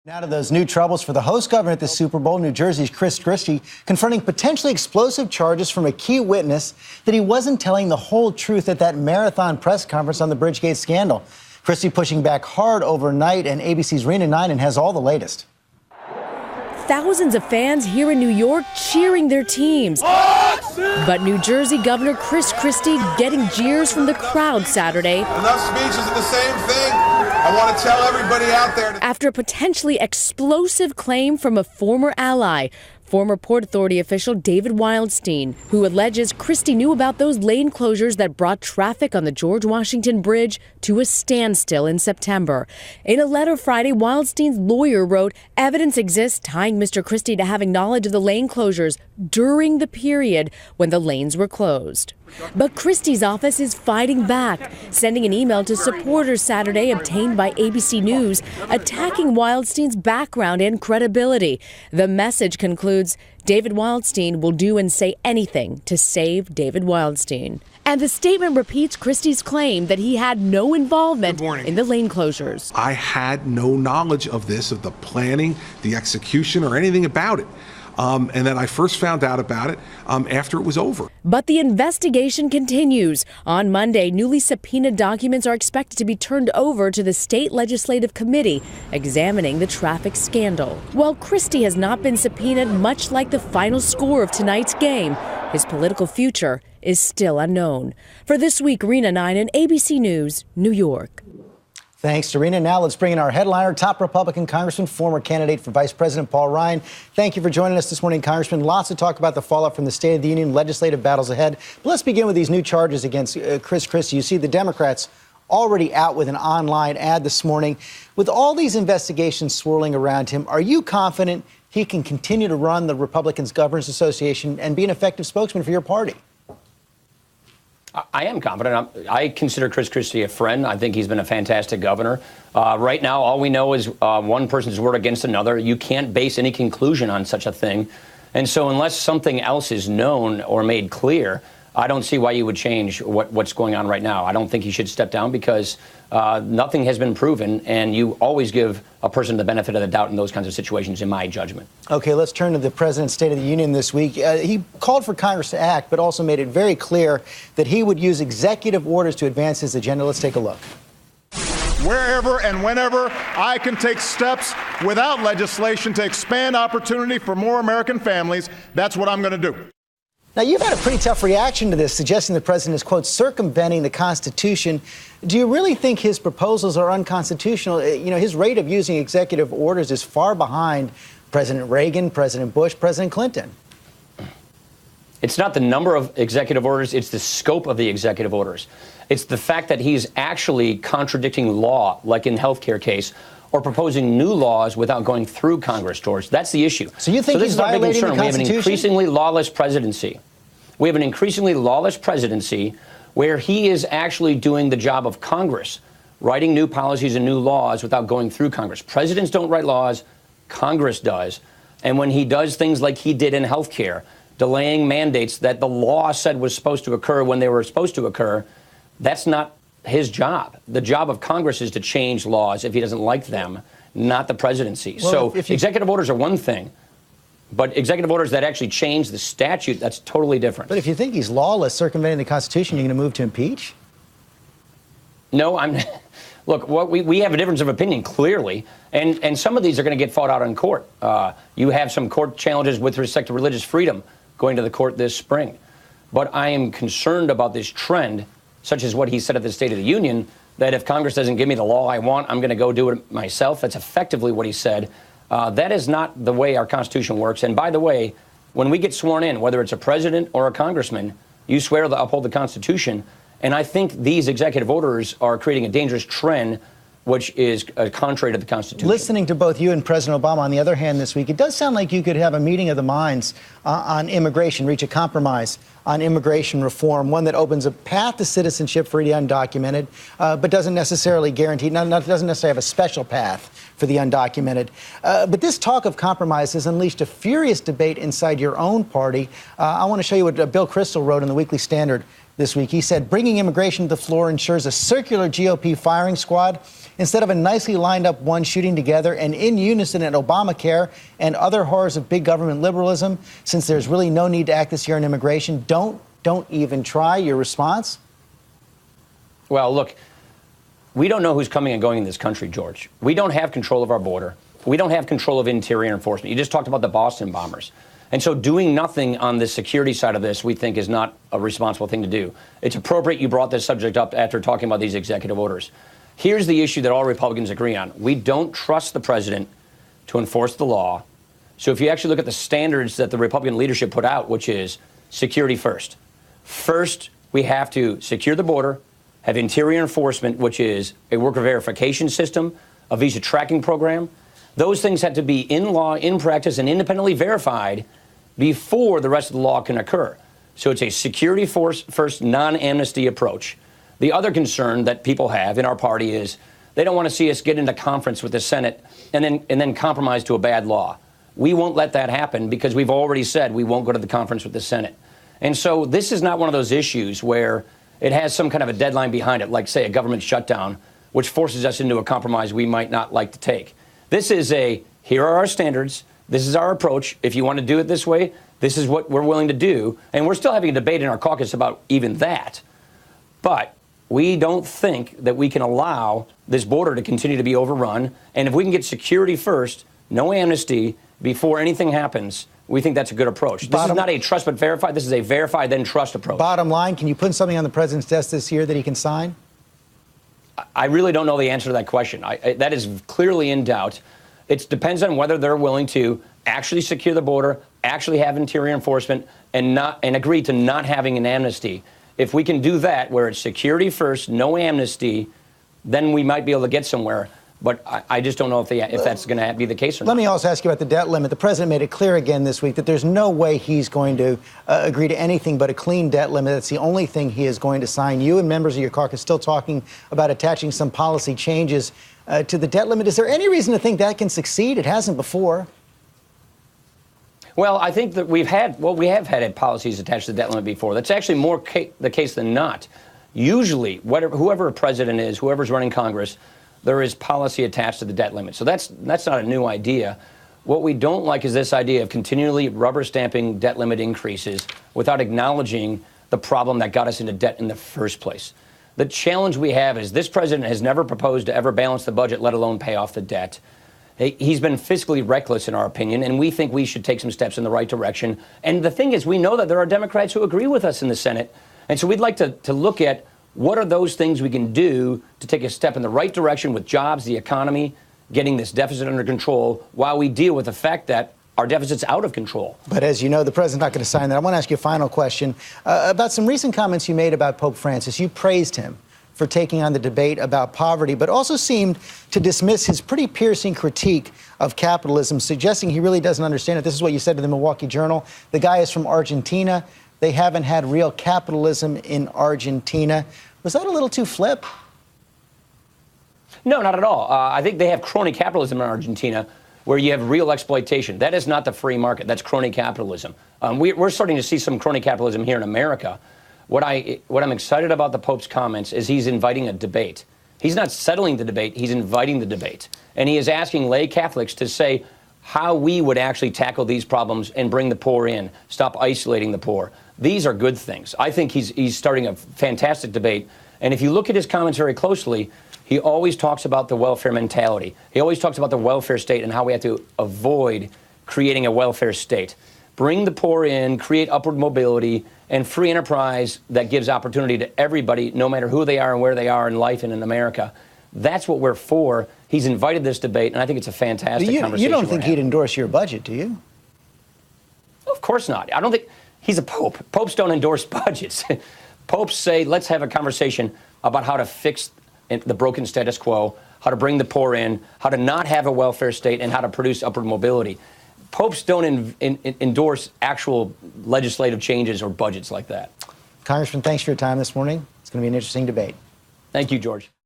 Now to those new troubles for the host governor at the Super Bowl. New Jersey's Chris Christie confronting potentially explosive charges from a key witness that he wasn't telling the whole truth at that marathon press conference on the Bridgegate scandal. Christie pushing back hard overnight, and ABC's Rena Ninan has all the latest. Thousands of fans here in New York cheering their teams. But New Jersey Governor Chris Christie getting jeers from the crowd Saturday. Enough speeches are the same thing. I want to tell everybody out there. After a potentially explosive claim from a former ally, former Port Authority official David Wildstein, who alleges Christie knew about those lane closures that brought traffic on the George Washington Bridge to a standstill in September. In a letter Friday, Wildstein's lawyer wrote, evidence exists tying Mr. Christie to having knowledge of the lane closures during the period when the lanes were closed. But Christie's office is fighting back, sending an email to supporters Saturday obtained by ABC News, attacking Wildstein's background and credibility. The message concludes, David Wildstein will do and say anything to save David Wildstein. And the statement repeats Christie's claim that he had no involvement in the lane closures. I had no knowledge of this, of the planning, the execution, or anything about it. And then I first found out about it after it was over. But the investigation continues. On Monday, newly subpoenaed documents are expected to be turned over to the state legislative committee examining the traffic scandal. While Christie has not been subpoenaed, much like the final score of tonight's game, his political future is still unknown. For This Week, Rena Ninan, ABC News, New York. Thanks, Serena. Now let's bring in our headliner, top Republican Congressman, former candidate for Vice President Paul Ryan. Thank you for joining us this morning, Congressman. Lots to talk about the fallout from the State of the Union, legislative battles ahead. But let's begin with these new charges against Chris Christie. You see the Democrats already out with an online ad this morning. With all these investigations swirling around him, are you confident he can continue to run the Republicans Governors Association and be an effective spokesman for your party? I am confident. I consider Chris Christie a friend. I think he's been a fantastic governor. Right now, all we know is one person's word against another. You can't base any conclusion on such a thing. And so unless something else is known or made clear, I don't see why you would change what's going on right now. I don't think he should step down because nothing has been proven, and you always give a person the benefit of the doubt in those kinds of situations, in my judgment. Okay, let's turn to the President's State of the Union this week. He called for Congress to act, but also made it very clear that he would use executive orders to advance his agenda. Let's take a look. Wherever and whenever I can take steps without legislation to expand opportunity for more American families, that's what I'm going to do. Now, you've had a pretty tough reaction to this, suggesting the president is, quote, circumventing the Constitution. Do you really think his proposals are unconstitutional? You know, his rate of using executive orders is far behind President Reagan, President Bush, President Clinton. It's not the number of executive orders, it's the scope of the executive orders. It's the fact that he's actually contradicting law, like in the healthcare case, or proposing new laws without going through Congress, George. That's the issue. So you think he's violating the Constitution? We have an increasingly lawless presidency. We have an increasingly lawless presidency where he is actually doing the job of Congress, writing new policies and new laws without going through Congress. Presidents don't write laws, Congress does. And when he does things like he did in health care, delaying mandates that the law said was supposed to occur when they were supposed to occur, that's not his job. The job of Congress is to change laws if he doesn't like them, not the presidency. Well, so executive orders are one thing. But executive orders that actually change the statute, that's totally different. But if you think he's lawless, circumventing the Constitution, you're going to move to impeach? No, look, we have a difference of opinion, clearly. And some of these are going to get fought out in court. You have some court challenges with respect to religious freedom going to the court this spring. But I am concerned about this trend, such as what he said at the State of the Union, that if Congress doesn't give me the law I want, I'm going to go do it myself. That's effectively what he said. That is not the way our Constitution works. And by the way, when we get sworn in, whether it's a president or a congressman, you swear to uphold the Constitution. And I think these executive orders are creating a dangerous trend, which is contrary to the Constitution. Listening to both you and President Obama, on the other hand, this week, it does sound like you could have a meeting of the minds on immigration, reach a compromise on immigration reform, one that opens a path to citizenship for the undocumented, but doesn't necessarily guarantee, doesn't necessarily have a special path for the undocumented. But this talk of compromise has unleashed a furious debate inside your own party. I want to show you what Bill Kristol wrote in the Weekly Standard this week. He said, bringing immigration to the floor ensures a circular GOP firing squad instead of a nicely lined up one shooting together and in unison at Obamacare and other horrors of big government liberalism. Since there's really no need to act this year on immigration, don't even try. Your response? Well, look, we don't know who's coming and going in this country, George. We don't have control of our border. We don't have control of interior enforcement. You just talked about the Boston bombers. And so doing nothing on the security side of this, we think, is not a responsible thing to do. It's appropriate you brought this subject up after talking about these executive orders. Here's the issue that all Republicans agree on. We don't trust the president to enforce the law. So if you actually look at the standards that the Republican leadership put out, which is security first. First, we have to secure the border, have interior enforcement, which is a worker verification system, a visa tracking program. Those things have to be in law, in practice, and independently verified before the rest of the law can occur. So it's a security first, non-amnesty approach. The other concern that people have in our party is they don't want to see us get into conference with the Senate and then compromise to a bad law. We won't let that happen because we've already said we won't go to the conference with the Senate. And so this is not one of those issues where it has some kind of a deadline behind it, like, say, a government shutdown, which forces us into a compromise we might not like to take. This is here are our standards. This is our approach. If you want to do it this way, this is what we're willing to do. And we're still having a debate in our caucus about even that. But we don't think that we can allow this border to continue to be overrun. And if we can get security first, no amnesty, before anything happens, we think that's a good approach. This is not a trust but verify. This is a verify then trust approach. Bottom line, can you put something on the president's desk this year that he can sign? I really don't know the answer to that question. That is clearly in doubt. It depends on whether they're willing to actually secure the border, actually have interior enforcement, and agree to not having an amnesty. If we can do that, where it's security first, no amnesty, then we might be able to get somewhere. But I just don't know if that's going to be the case or not. Let me also ask you about the debt limit. The president made it clear again this week that there's no way he's going to agree to anything but a clean debt limit. That's the only thing he is going to sign. You and members of your caucus still talking about attaching some policy changes to the debt limit. Is there any reason to think that can succeed? It hasn't before. Well, I think that we have had policies attached to the debt limit before. That's actually more the case than not. Usually, whoever a president is, whoever's running Congress, there is policy attached to the debt limit. So that's not a new idea. What we don't like is this idea of continually rubber stamping debt limit increases without acknowledging the problem that got us into debt in the first place. The challenge we have is this president has never proposed to ever balance the budget, let alone pay off the debt. He's been fiscally reckless, in our opinion, and we think we should take some steps in the right direction. And the thing is, we know that there are Democrats who agree with us in the Senate. And so we'd like to look at what are those things we can do to take a step in the right direction with jobs, the economy, getting this deficit under control, while we deal with the fact that our deficit's out of control. But as you know, the president's not going to sign that. I want to ask you a final question about some recent comments you made about Pope Francis. You praised him for taking on the debate about poverty, but also seemed to dismiss his pretty piercing critique of capitalism, suggesting he really doesn't understand it. This is what you said to the Milwaukee Journal. The guy is from Argentina. They haven't had real capitalism in Argentina. Was that a little too flip? No, not at all. I think they have crony capitalism in Argentina where you have real exploitation. That is not the free market. That's crony capitalism. We're starting to see some crony capitalism here in America. What I'm excited about the Pope's comments is he's inviting a debate. He's not settling the debate. He's inviting the debate. And he is asking lay Catholics to say how we would actually tackle these problems and bring the poor in, stop isolating the poor. These are good things. I think he's starting a fantastic debate. And if you look at his comments very closely, he always talks about the welfare mentality. He always talks about the welfare state and how we have to avoid creating a welfare state. Bring the poor in, create upward mobility, and free enterprise that gives opportunity to everybody, no matter who they are and where they are in life and in America. That's what we're for. He's invited this debate, and I think it's a fantastic conversation. You don't think he'd endorse your budget, do you? Of course not. I don't think he's a pope. Popes don't endorse budgets. Popes say, let's have a conversation about how to fix the broken status quo, how to bring the poor in, how to not have a welfare state, and how to produce upward mobility. Popes don't endorse actual legislative changes or budgets like that. Congressman, thanks for your time this morning. It's going to be an interesting debate. Thank you, George.